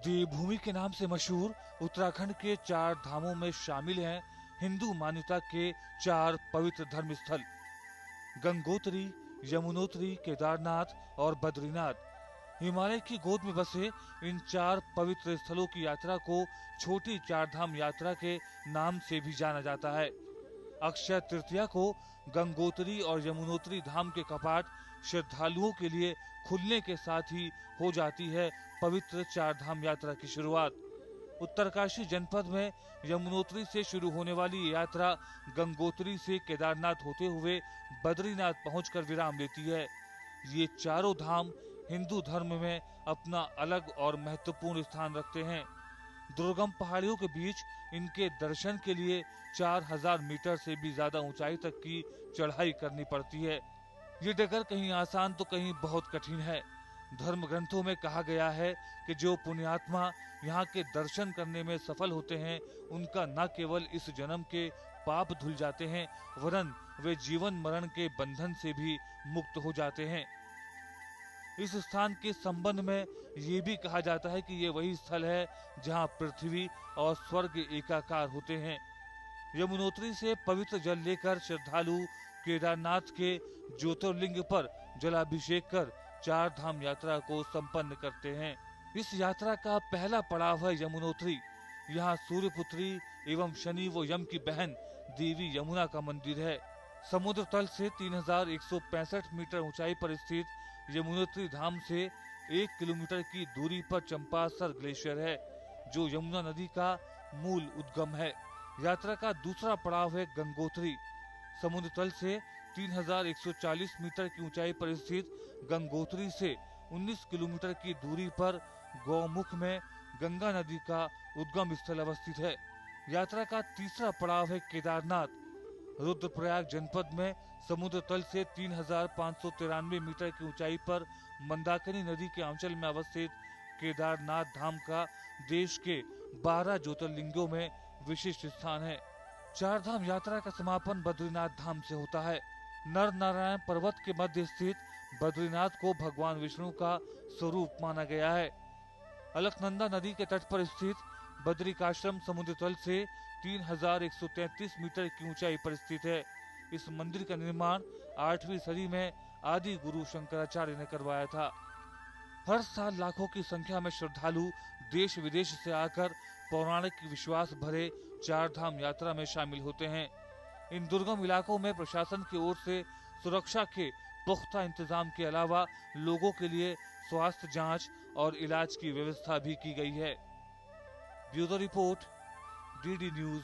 देवभूमि के नाम से मशहूर उत्तराखंड के 4 धामों में शामिल हैं हिंदू मान्यता के 4 पवित्र धर्म स्थल गंगोत्री, यमुनोत्री, केदारनाथ और बद्रीनाथ। हिमालय की गोद में बसे इन 4 पवित्र स्थलों की यात्रा को छोटी 4 धाम यात्रा के नाम से भी जाना जाता है। अक्षय तृतीया को गंगोत्री और यमुनोत्री धाम के कपाट श्रद्धालुओं के लिए खुलने के साथ ही हो जाती है पवित्र 4 धाम यात्रा की शुरुआत। उत्तरकाशी जनपद में यमुनोत्री से शुरू होने वाली यात्रा गंगोत्री से केदारनाथ होते हुए बद्रीनाथ पहुंचकर विराम लेती है। ये चारों धाम हिंदू धर्म में अपना अलग और महत्वपूर्ण स्थान रखते हैं। दुर्गम पहाड़ियों के बीच इनके दर्शन के लिए 4000 मीटर से भी ज्यादा ऊंचाई तक की चढ़ाई करनी पड़ती है। ये डगर कहीं आसान तो कहीं बहुत कठिन है। धर्म ग्रंथों में कहा गया है कि जो पुण्यात्मा यहाँ के दर्शन करने में सफल होते हैं उनका न केवल इस जन्म के पाप धुल जाते हैं वरन वे जीवन मरण के बंधन से भी मुक्त हो जाते हैं। इस स्थान के संबंध में ये भी कहा जाता है कि ये वही स्थल है जहाँ पृथ्वी और स्वर्ग एकाकार होते हैं। यमुनोत्री से पवित्र जल लेकर श्रद्धालु केदारनाथ के ज्योतिर्लिंग पर जलाभिषेक कर 4 धाम यात्रा को संपन्न करते हैं। इस यात्रा का पहला पड़ाव है यमुनोत्री। यहाँ सूर्यपुत्री एवं शनि व यम की बहन देवी यमुना का मंदिर है। समुद्र तल से 3165 मीटर ऊंचाई पर स्थित यमुनोत्री धाम से 1 किलोमीटर की दूरी पर चंपासर ग्लेशियर है जो यमुना नदी का मूल उद्गम है। यात्रा का दूसरा पड़ाव है गंगोत्री। समुद्र तल से 3140 मीटर की ऊंचाई पर स्थित गंगोत्री से 19 किलोमीटर की दूरी पर गौमुख में गंगा नदी का उद्गम स्थल अवस्थित है। यात्रा का तीसरा पड़ाव है केदारनाथ। रुद्रप्रयाग जनपद में समुद्र तल से 3593 मीटर की ऊंचाई पर मंदाकिनी नदी के आंचल में अवस्थित केदारनाथ धाम का देश के 12 ज्योतिर्लिंगों में विशिष्ट स्थान है। 4 धाम यात्रा का समापन बद्रीनाथ धाम से होता है। नर नारायण पर्वत के मध्य स्थित बद्रीनाथ को भगवान विष्णु का स्वरूप माना गया है। अलकनंदा नदी के तट पर स्थित बद्रिकाश्रम समुद्र तल से 3133 मीटर की ऊंचाई पर स्थित है। इस मंदिर का निर्माण 8वीं सदी में आदि गुरु शंकराचार्य ने करवाया था। हर साल लाखों की संख्या में श्रद्धालु देश विदेश से आकर पौराणिक विश्वास भरे 4 धाम यात्रा में शामिल होते हैं। इन दुर्गम इलाकों में प्रशासन की ओर से सुरक्षा के पुख्ता इंतजाम के अलावा लोगों के लिए स्वास्थ्य जांच और इलाज की व्यवस्था भी की गई है। Bureau report, DD news.